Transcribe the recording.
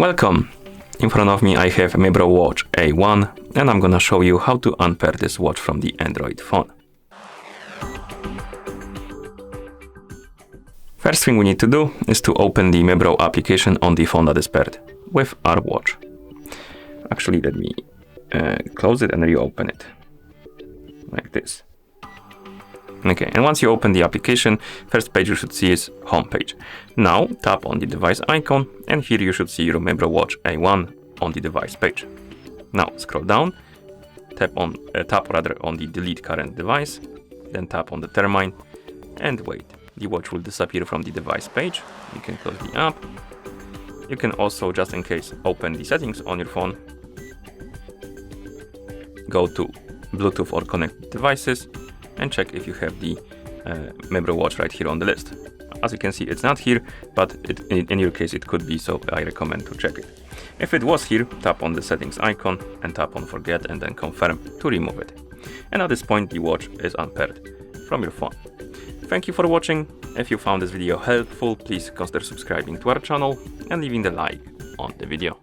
Welcome! In front of me I have Mibro Watch A1 and I'm gonna show you how to unpair this watch from the Android phone. First thing we need to do is to open the Mibro application on the phone that is paired with our watch. Actually, let me close it and reopen it, like this. Okay, and once you open the application, first page you should see is home page. Now tap on the device icon and here you should see your Mibro Watch A1 on the device page. Now scroll down, tap on the delete current device, then tap on determine and wait. The watch will disappear from the device page. You can close the app. You can also, just in case, open the settings on your phone. Go to Bluetooth or connected devices and check if you have the Mibro watch right here on the list. As you can see, it's not here, but in your case it could be, so I recommend to check it. If it was here, tap on the settings icon and tap on forget and then confirm to remove it. And at this point the watch is unpaired from your phone. Thank you for watching. If you found this video helpful, please consider subscribing to our channel and leaving the like on the video.